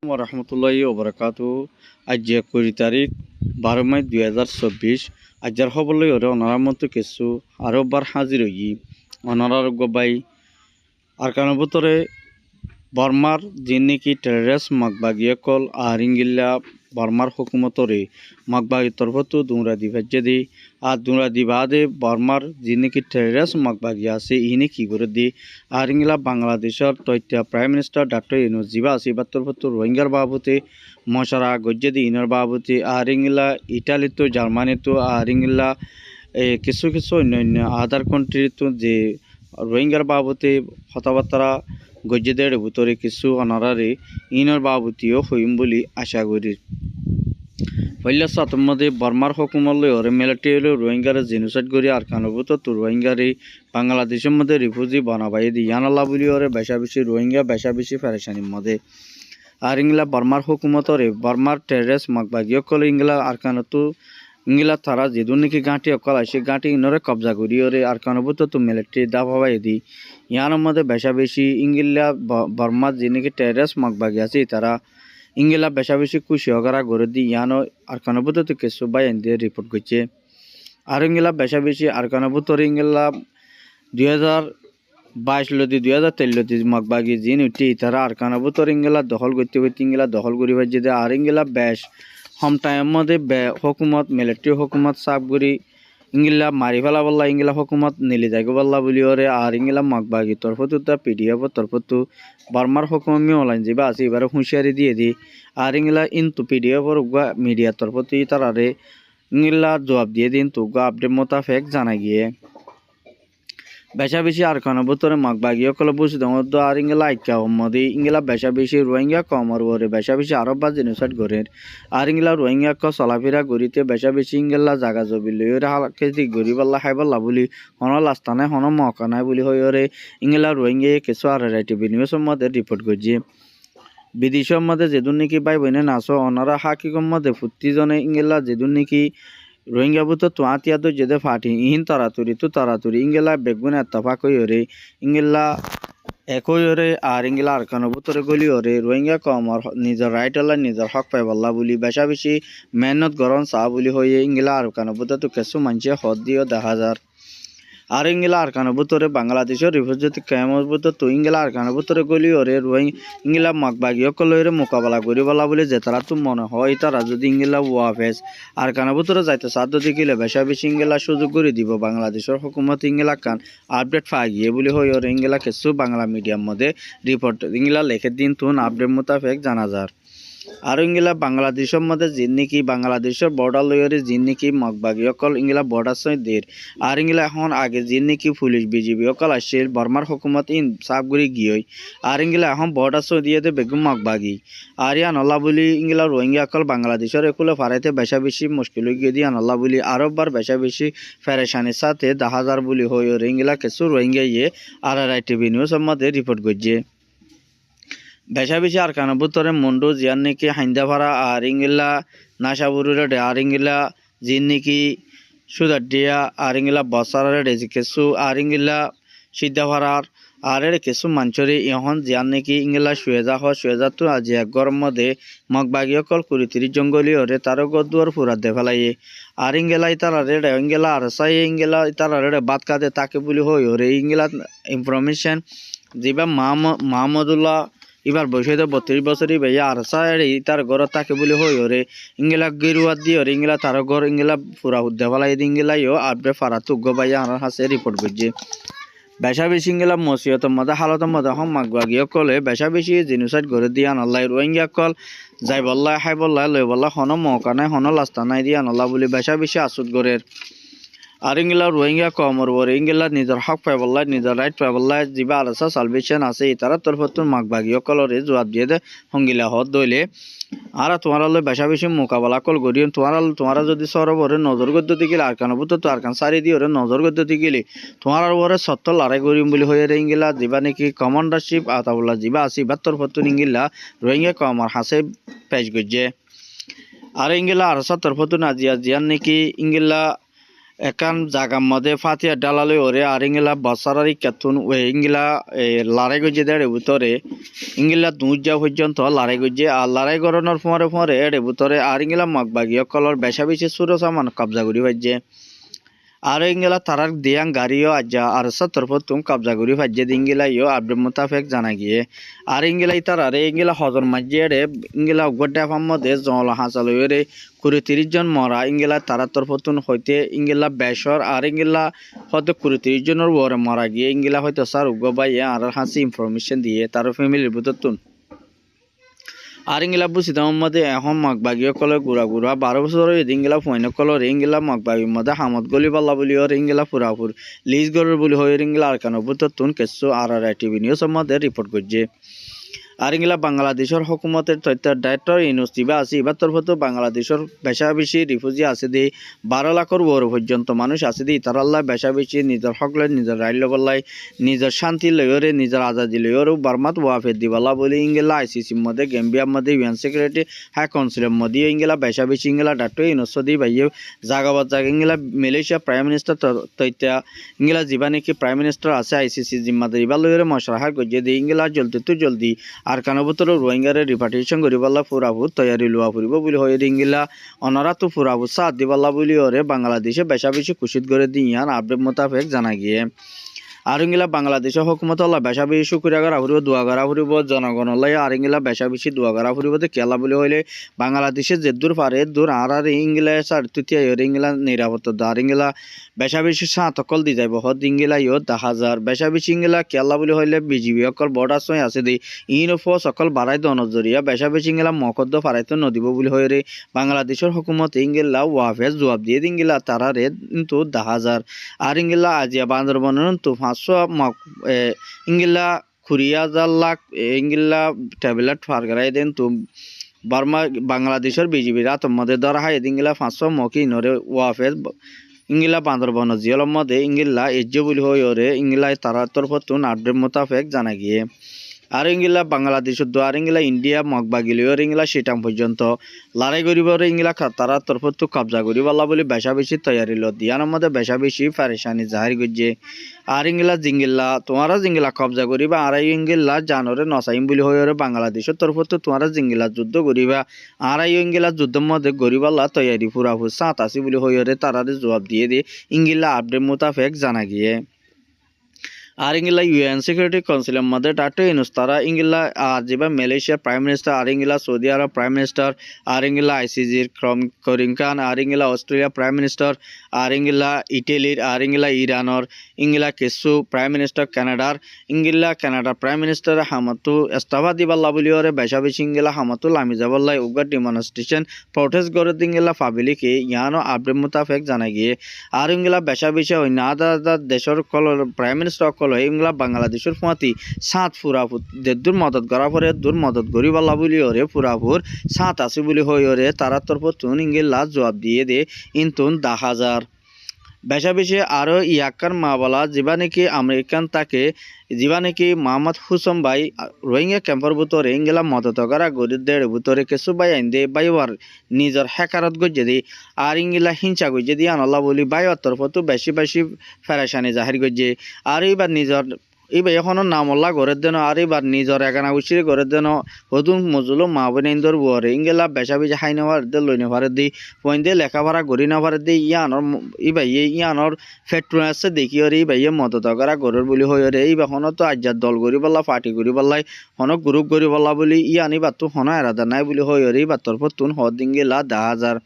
রহমতুল্লাহি ওবরাকাতু। আজ 20 তারিখ 12 মে 2024। আজর খবর লই ওরে অনারার মতো কিছু আরো বার হাজির হই অনারারোগ্য বাই আরকানবতরে বর্মার যিনি টেররিস্ট মাগবাগিয়কল আহারিঙ্গিল্লা বর্মার হুকুমতরে মাগবাগি তরফতো দুমরা দিভাজ্যে আর দুমরা দিবাদে বর্মার যিনি টেররিস্ট মাগবাগি আছে ইনি কি করে দি আহারিঙ্গিলা বাংলাদেশের তথ্য প্রাইম মিনিস্টার ডক্টর ইউনূস জিবা আছে বা তরফতো রোহিঙ্গার বাবুতে মশারা গজ্যে দি ইনার বাবুতে আহারিঙ্গিলা ইটালিতো জার্মানিতো আহারিঙ্গিলা কিছু কিছু অন্যান্য আদার কান্ট্রিতো যে রোহিঙ্গার বাবুতে কথাবার্তা গজ্জেদের ভিতরে কিছু অনারারে ইনর বাবুতিও হইম বলে আশা করি। পহিলা সাতমধ্যে বর্মার হুকুমলে ওরে মিলিটারি রোহিঙ্গার জেনোসাইড করি আর কানবুত তো রোহিঙ্গারে বাংলাদেশের মধ্যে রিফিউজি বানাবাই দি ইয়ানাল্লা বলি ওরে বেশা বেশি রোহিঙ্গা বেশা বেশি ফেরেশানির মধ্যে আর ইংলা বর্মার হুকুমতরে বর্মার টেররিস্ট মাগবাগিও কলে ইংলা আর কানতো ইংলা তারা যেদুন নাকি গাঁটি অকল আসে গাঁটি ইনরে কবজা করি ওরে আর কানবুত তো মিলিটারি দাবাই দি ইয়ার মধ্যে বেশা বেশি ইংলা বর্মার যে নাকি টেররিস্ট মাগবাগি আছে তারা ইংলা বেশা বেশি খুশি হগারা গড়ে দি ইয়ানো আর কানবুত তো কিছু বাই দিয়ে রিপোর্ট করছে আর ইংলা বেশা বেশি আর কানবুতরে ইংলা 2022 লদি 2023 লদি মাগবাগি জিন উঠি তারা আর কানবুতর ইংলা দখল করতে করতে ইংলা দখল করিবার যে আর ইংলা বেশ হম টাইম মধ্যে হুকুমত মিলিটারি হুকুমত সাবগুড়ি ইংলা মারি ফেলা বললা ইংলা হুকুমত নিলি যাইগো বললা বলি ওরে আর ইংলা মাগবাগি তরফতো তা পিডিএফ তরফতো বর্মার হুকুমত অনলাইন যাবা আছে এবার হুঁশিয়ারি দিয়ে দি আর ইংলা ইনতু পিডিএফ মিডিয়া তরফতো তারারে ইংলা জবাব দিয়ে দিন তো আপডেট মোতাবেক জানা গিয়ে বেশা বেশি আর কানবুতরে মাগবাগিও কলে বুঝি দমদ আর ইংলা আইকা মদি ইংলা বেশা বেশি রোহিঙ্গা কমর ওরে বেশা বেশি আরব বা জেনোসাইড গরের আর ইংলা রোহিঙ্গা ক চলাফেরা গরিতে বেশা বেশি ইংলা জাগা জবি লই ওরে হালকে দি গরিবাল্লা খাইবাল্লা বলি হন লাস্তানে হন মকা নাই বলি হই ওরে ইংলা রোহিঙ্গা কিছু আর রাইটি বিনিয়োগের মধ্যে রিপোর্ট করছে বিদেশের মধ্যে যেদুন নাকি বাই বইনে নাচো অনারা হাকিকর মধ্যে ফুর্তিজনে ইংলা যেদুন নাকি রোহিঙ্গা বুতো তো আতিয়া তো যেদে ফাটি ইহিন তারাতুরি ইংলা বেগুন এত্তফাক হইরে ইংলা একই ওরে আর ইংলা আর কানবুতরে গলি ওরে রোহিঙ্গা কমর নিজের রাইট আল্লাহ নিজের হক পাই বল্লা বলি বেশা বেশি মেহনত গরম চা বলি হয়ে ইংলা আর কানবুতে তো কিছু মানুষে হদ দিও দেখা যার আর ইংলা আর কানবুতরে বাংলাদেশের রিফিউজি ক্যাম্পত তো ইংলা আর কানবুতরে গলি ওরে ইংলা মাগবাগি কলরে মোকাবেলা করি বলা বলে যে তারা তো মনে হয় তারা যদি ইংলা ওয়াফেস আর কানবুতরে যাইতে সাধ্য দেখিলে বেশা বেশি ইংলা সুযোগ করে দিব বাংলাদেশের হুকুমত ইংলা কান আপডেট পাই গিয়ে বলে হয় ওরে ইংলা কিছু বাংলা মিডিয়ার মধ্যে রিপোর্ট ইংলা লেখে দিন তুন আপডেট মোতাবেক জানা যার আর ইংলা বাংলাদেশের মধ্যে যিন নাকি বাংলাদেশের বর্ডার লইরে যিন নাকি মগবাগি অকল ইংলা বর্ডার সই দের আর ইংলা এখন আগে যিন নাকি পুলিশ বিজিবি অকল আসছিল বর্মার হুকুমত ইন সাবগুড়ি গিয়ে আর ইংলা এখন বর্ডার সই দিয়ে দে বেগুম মগবাগি আর ইয়া নল্লা বলি ইংলা রোহিঙ্গা অকল বাংলাদেশের একুলে ফারাইতে বেশা বেশি মুশকিল গিয়ে দিয়া নল্লা বলি আরববার বেশা বেশি ফেরেশানির সাথে 10,000 বলি হই ওর ইংলা কিছু রোহিঙ্গা ইয়ে আর টিভি নিউজের মধ্যে রিপোর্ট করছে বেশা বেশি আর কানবুতরে মন্ডু জিয়ান নাকি হাইন্দাভাড়া আর ইংলা নাশাবুরুরে আর ইংলা জিন নাকি সুদাডিয়া আর ইংলা বসারে ডেজি কেসু আর ইংলা সিদ্ধাভাড়ার আর এর কিছু মাঞ্চরি ইহন জিয়ান নাকি ইংলা শুয়েজা তো আজ এক গরম মধ্যে মগবাগি অকল 20-30 জঙ্গলি ওরে তারও গদুয়ার ফুরাত দে ফেলাই আর ইংলা ইতারারে ইংলা আর সাই ইংলা ইতারারে বাদ কাদে তাকে বলি হই ওরে ইংলা ইনফরমেশন যেবা মাহমুদুল্লাহ এবার বসে তো 32 বছরই ভাইয়া আর সাইড তার ঘর তাকে বলে হই ওরে ইংলা গেরুয়াত দিয়ে ওরে ইংলা তার ঘর ইংলা পুরা উদ্দে ফেলাই ইংলাইও আপডে ফারা তুগ্গ ভাইয়া আমার হাসে রিপোর্ট করছে বেশা বেশি ইংলা মসিয়ত মধ্যে হালত মধ্যে হম মাগবাগিও কলে বেশা বেশি জেনোসাইড করে দিয়ে আনাল্লাই রোহিঙ্গা কল যাই বল্লা হাই বল্লা লই বল্লা হন মৌকা নাই হন লাস্তা নাই দিয়ে আনাল্লা বলে বেশা বেশি আসুদ গরের আর ইংলা রোহিঙ্গা কমর বরে ইংলা নিজের হক পাই বল্লা নিজের রাইট পাই বল্লা যিবা আলাসা সালভেশন আছে তারা তরফতুন মাগবাগিও কলরে জবাব দিয়ে দে হঙ্গিলা হদ দইলে আর তোমার বেশা বেশি মোকাবেলা কল করি তোমারা যদি সরবরে নজর গদ্যতি গেলে আর কান বুতো তো আর কান সারি দিয়ে নজর গদ্যতি গেলে তোমার ওরে সত্য লড়াই করিম বলি হয়ে রে ইংলা যিবা নাকি কমান্ডারশিপ আতাবুল্লা যিবা আসি বা তরফতুন ইংলা রোহিঙ্গা কমর হাসে পেশ গজ্জে আর ইংলা আর তরফতুন আজিয়া জিয়ান নাকি ইংলা একান জাগার মধ্যে ফাতিয়া ডালালে ওরে আর ইংলা বসারারি কেতুন ওয়ে ইংলা লড়াই গজে দেড়ে ভিতরে ইংলা দুজা পর্যন্ত লড়াই গজে আর লড়াই গড়ানোর পরে পরে এড়ে ভিতরে আর ইংলা মগবাগীয় কলর বেশা বেশি সুরো সামান কবজা করি ভাজ্যে আর ইংলা তারার দিয়াং গাড়িও আজ্জা আর তরফ তুম কবজা করি ভাজ্যে ইংলা ইও আপডেট মোতাবেক জানা গিয়ে আর ইংলা তারারে ইংলা হজর মাঝে এড়ে ইংলা গড্ডা মধ্যে জল হাসাল এড়ে 30 জন মরা ইংলা তারা তরফতুন হইতে ইংলা বেসর আর ইংলা হয়তো 30 জনের ওরে মরা গিয়ে ইংলা হয়তো স্যার উগবাই আর হাসি ইনফরমেশন দিয়ে তার ফ্যামিলির ভিতরতুন আর ইংলা বুঝি দাম মধ্যে এখন মগবাগীয় কলে গুড়া গুড়া 12 বছরের ইংলা ফয়ন কলর ইংলা মগবাগীর মধ্যে হামদ গলি পাল্লা বলি ওর ইংলা পুরাপুর লিজ গরুর বলি হয়ে ইংলা আর কানো ভিতরতুন কেসু আর টিভি নিউজ মধ্যে রিপোর্ট করছে আর ইংলা বাংলাদেশের হুকুমতের তথ্যের ডাইরেক্টর ইউনুসিবা আছে এবার তরফতো বাংলাদেশের বেশা বেশি রিফিউজি আছে দি 12 লাখের ওর পর্যন্ত মানুষ আছে দি তারাল্লাহ বেশা বেশি নিজের হকলে নিজের রাইল বল্লাই নিজের শান্তি লয়রে নিজের আজাদি লয়রে বারমাত ওয়াফে দিবালা বলে ইংলা আইসিসির মধ্যে গেম্বিয়ার মধ্যে ইউএন সেক্রেটারি হাই কাউন্সিলের মধ্যে ইংলা বেশা বেশি ইংলা ডাক্তার ইউনুস দি ভাইয়ে জাগাবাদ জায়গা ইংলা মালয়েশিয়া প্রাইম মিনিস্টার তথ্য ইংলা জীবা নাকি প্রাইম মিনিস্টার আছে আইসিসি জিম্মাদারি বা লয়রে মশরাহা গজে দি ইংলা জলদি আর কানবতর রোহিঙ্গারে রিপার্টিশন করিবাল্লা ফুরাবু তৈয়ারি লোয়া ফুরিব বলে হয়ে ইংলা অনারা তো ফুরাবু সাথ দিবাল্লা বলি ওরে বাংলাদেশে বেশা বেশি কুশিত করে দিয়ান আপডেট মোতাবেক জানা গিয়ে আর ইংলা বাংলাদেশের হুকুমত বেশা বেশি শুক্রিয়া করা ফুরিব দোয়া করা ফুরিব জনগণলাই আর ইংলা বেশা বেশি দোয়া করা ফুরিব কেলা বলে হইলে বাংলাদেশে যে দূর পারে দূর আর ইংলা সার তৃতীয় ইংলা নিরাপত্তা আর ইংলা বেশা বেশি সাঁতকল দি যাইব হদ ইংলা ইয় 10,000 বেশা বেশি ইংলা কেলা বলে হইলে বিজিবি অকল বর্ডার সই আছে দি ইনফো সকল বাড়াই দনজরিয়া বেশা বেশি ইংলা মকদ্দ ফারাইতে নদিব বলে হয়ে রে বাংলাদেশের হুকুমত ইংলা ওয়াফেজ জবাব দিয়ে ইংলা তারা রে কিন্তু 10,000 আর ইংলা আজিয়া বান্দরবনের তো 500 ইংলা 20,000 লাখ ইংলা ট্যাবলেট ফারগারাই দেন তো বার্মা বাংলাদেশের বিজিবি রাত মধ্যে ধরা হয় ইংলা 500 মকি নরে ওয়াফেজ ইংলা বান্দরবন জিয়াল মধ্যে ইংলা এজ্য বলি হয়ে ওরে ইংলা তারা তরফতুন আপডেট মোতাবেক জানা গিয়ে আর ইংলা বাংলাদেশের আর ইংলা ইন্ডিয়া মগবাগিলিও ইংলা সেটাং পর্যন্ত লড়াই করিব ইংলা তারা তরফতো কবজা করিবাল্লা বলে বেশা বেশি তৈয়ারি লো দিয়ানোর মধ্যে বেশা বেশি ফারেশানি জাহির করছে আর ইংলা জিঙ্গিল্লা তোমারা জিঙ্গিলা কবজা করিবা আর ইংলা জানরে নসাইম বলি হয়ে বাংলাদেশের তরফতো তোমারা জিঙ্গিলা যুদ্ধ করিবা আর ইংলা যুদ্ধের মধ্যে গরিবাল্লা তৈয়ারি ফুরাফুর সাঁত আসি বলি হয়ে তারা জবাব দিয়ে ইংলা আপডেট মোতাবেক জানা গিয়ে আর ইংলা ইউএন সিকিউরিটি কাউন্সিলের মধ্যে ডাক্তার ইউনুস তারা ইংলা আর যেবা মালয়েশিয়ার প্রাইম মিনিস্টার আর ইংলা সৌদি আরব প্রাইম মিনিস্টার আর ইংলা আইসিজির করিম খান আর ইংলা অস্ট্রেলিয়া প্রাইম মিনিস্টার আর ইংলা ইটালির আর ইংলা ইরানর ইংলা কিছু প্রাইম মিনিস্টার কানাডার প্রাইম মিনিস্টার হামাতু এস্তাফা দিবাল্লা বলিওরে বেশা বেশি ইংলা হামাতু লামি যাবাল্লাই উগার ডেমনস্ট্রেশন প্রোটেস্ট করে ইংলা পাবলিকে ইয়ানো আপডেট মোতাবেক জানা গিয়ে আর ইংলা বেশা বেশি অন্য আদা দেশের কলর প্রাইম মিনিস্টার ইংলা বাংলাদেশের ফাঁতি সাত ফুরাফুর দূর মদত করা পরে দূর মদত গরিবাল্লা বলি ওরে ফুরাফুর সাত আছে বলি হয়ে ওরে তারা তরফ তুন ইংলা জবাব দিয়ে দে ইন্তুন 10,000 বেশা বেশি আরও ইয়াকার মা বলা যেবা নাকি আমেরিকান তাকে যেবা নাকি মোহাম্মদ হুসম ভাই রোহিঙ্গা ক্যাম্পের ভিতরে ইংলা মদত করা গরিবদের ভিতরে কিছু বাই আইন দে বাইবার নিজের হেকারত গজে দি আর ইংলা হিংসা গজে দি আনল্লা বলি বাইবার তরফতো বেশি বেশি ফেরাসানি জাহির গজে আর এইবার নিজের এইবার এখনো নামল্লা ঘরের দেন আর এবার নিজের একানা উচিরে ঘরের দেন হতুন মজুলো মা বোনেন্দর বুয়ারে ইংলা বেশা বেশি হাই নেওয়ার দে লই নেওয়ার দি পয়েন দিয়ে লেখাপড়া গড়ি নেওয়ার দি ইয়ানোর ইয়ানোর ফ্যাক্টরি আছে দেখি আর এই ভাইয়ে মদত করা ঘরের বলি হয়ে রে এই হনো তো আজ্জার দল করি পাল্লা পার্টি করি পাল্লাই হনো গ্রুপ করি পাল্লা বলি ইয়ানি বাতো হনো এরাদা নাই বলি হয়ে রে বাতর পর হদ দিঙ্গিলা 10,000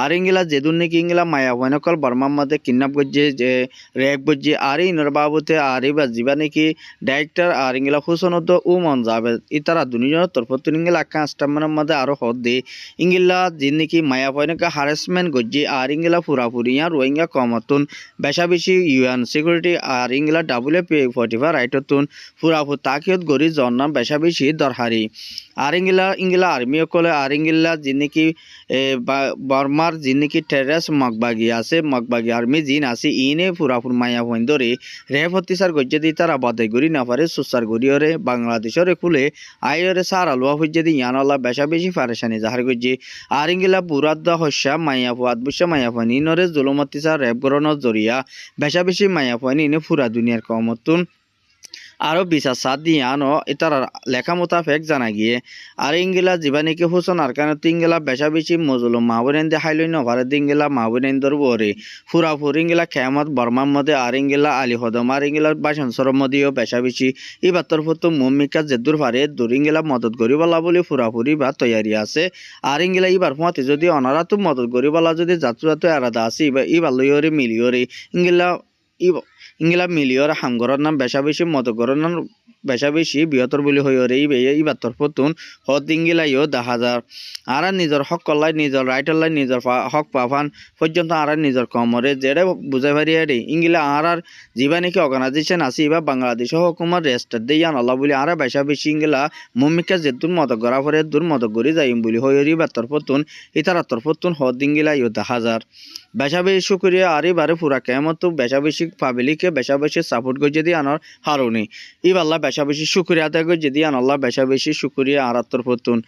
আর ইংলা যেদুন নাকি ইংলা মায়া হয়নকল বর্মার মধ্যে কিডন্যাপ করছে যে রেক করছে আর ইনর বাবুতে আর এবার যাবা নাকি ডাইরেক্টর আর ইংলা হুসনত ও মন যাবে ইতারা দুজনের তরফত ইংলা কাস্টমারের মধ্যে আরো হদ দে ইংলা যে নাকি মায়া হয়নকা হারাসমেন্ট করছে আর ইংলা পুরাপুরি আর রোহিঙ্গা কমতুন বেশা বেশি ইউএন সিকিউরিটি আর ইংলা WP45 রাইটতুন পুরাপুর তাকিয়ত গড়ি জন্না বেশা বেশি দরহারি আর ইংলা আর্মি কলে আর ইংলা যে নাকি বর্মা আমার যিন নাকি টেরেস মগবাগি আছে মগবাগি আর্মি জিন আছে ইনে পুরাপুর মায়া হইন ধরে রেপ হত্যাচার গজ্জে দি তারা বাদে গড়ি না পারে সুসার গড়িয়রে বাংলাদেশরে খুলে আইরে সার আলুয়া হইজে দি ইয়ানলা বেশা বেশি ফারেশানি জাহার গজ্জে আর ইংলা বুরাদ হস্যা মায়া ফুয়াদ বুসা মায়া ফানি নরে জুলুম হত্যাচার রেপ গরনের জরিয়া বেশা বেশি মায়া ফানি ইনে পুরা দুনিয়ার কমতুন আরও বিচার সাত দিয়ে আনো এটার লেখা মোতাবেক জানা গিয়ে আর ইংগিলা জীবানীকে হুসন আর কারণ ইংগেলা বেশা বেশি মজুলুম মাহবুরেন দেখাইল নভারে দিঙ্গেলা মাহবুরেন দরবরে ফুরাফুর ইংগেলা খেয়ামত বর্মার মধ্যে আর ইংগেলা আলী হদম আর ইংগেলা বাসন সরম মধ্যেও বেশা বেশি ইবাতর ফতো মমিকা জেদুর ফারে দূর ইংগেলা মদত গরিবালা বলে ফুরাফুরি বা তৈয়ারি আছে আর ইংগেলা ইবার ফতে যদি অনারা তো মদত গরিবালা যদি যাত্রা যাত্রা আলাদা আছে ইবার লইরে মিলিয়রে ইংলা মিলিয়র হামগরের নাম বেশা বেশি মদগরের নাম বেশা বেশি বৃহত্তর বলি হইরে ইবাত্তর ফতুন হদ ইংগিলাইও দেখা যায় আর নিজের হক কল্লাই নিজের রাইটার লাই নিজের হক পাফান পর্যন্ত আর নিজের কমরে যেটা বুঝাই পারি রে ইংলা আর জীবানিকে অর্গানাইজেশন আছে বা বাংলাদেশ হকুমার রেজিস্টার দিয়ে আনলা বলি আর বেশা বেশি ইংলা মমিকা যেতুন মদগরা ফরে দূর মদগরি যাইম বলি হইরি বাত্তর ফতুন ইতারাত্তর ফতুন হদ ইংগিলাইও দেখা যায় বেশা বেশি শুক্রিয়া আরে বারে পুরা কেমত বেশা বেশি পাবলিকে বেশা বেশি সাপোর্ট করে যদি আনার হারুনি ইবাল্লা বেশা বেশি শুক্রিয়া আদায় করে যদি আনাল্লাহ বেশা বেশি শুক্রিয়া আরাত্তর ফতুন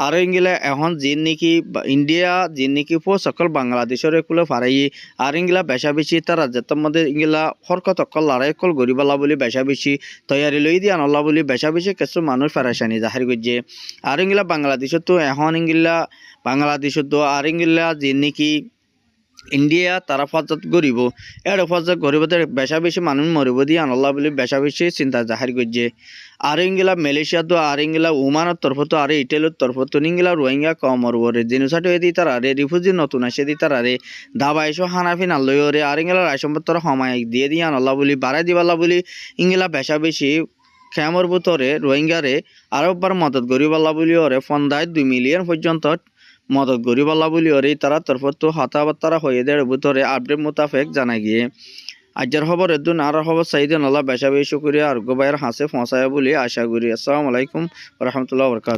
আর ইংলা এখন জিন নাকি ইন্ডিয়া জিন নাকি সকল বাংলাদেশের এগুলো ফারাই আর ইংলা বেশা বেশি তারা যেতার মধ্যে ইংলা হরকত অকল লড়াই কল গরিবালা বলে বেশা বেশি তৈয়ারি লই দিয়ে আনাল্লাহ বলে বেশা বেশি কিছু মানুষ ফেরাসানি জাহির করছে আর ইংলা বাংলাদেশত তো এখন ইংলা বাংলাদেশত তো আর ইংলা জিন নাকি ইন্ডিয়া তারা ফজাত গরিব এর ফজাত গরিবদের বেশা বেশি মানুষ মরিব দিয়ে আনল্লাহ বলে বেশা বেশি চিন্তা জাহির করছে আর ইংলা মালয়েশিয়া তো আর ইংলা ওমানের তরফ তো আর ইটালির তরফ তো ইংলা রোহিঙ্গা কমর ওরে জিনুসাট হয়ে দিই তারা রে রিফিউজি নতুন আসে দিই তারা রে ধাবা এসো হানাফি নালই ওরে আর ইংলা রায়সম্পত্তর সময় দিয়ে দিয়ে আনল্লাহ বলি বাড়াই দিবাল্লা বলি ইংলা বেশা বেশি খেমর ভিতরে রোহিঙ্গারে আরববার মদত গরিবাল্লা বলি ওরে ফন্দায় 2 মিলিয়ন পর্যন্ত মদত গরিবাল্লা বলি ওরে তারা তরফত তো হতাবার্তারা হয়ে দেড় ভিতরে আপডেট মোতাবেক জানা গিয়ে আজ্জার খবর এদুন আর খবর সাইদিন আল্লাহ বেশা বেশি শুক্রিয়া আর গোবাইয়ের হাসে ফসায়া বলে আশা করি। আসসালামু আলাইকুম রহমতুল্লাহ বরকাত।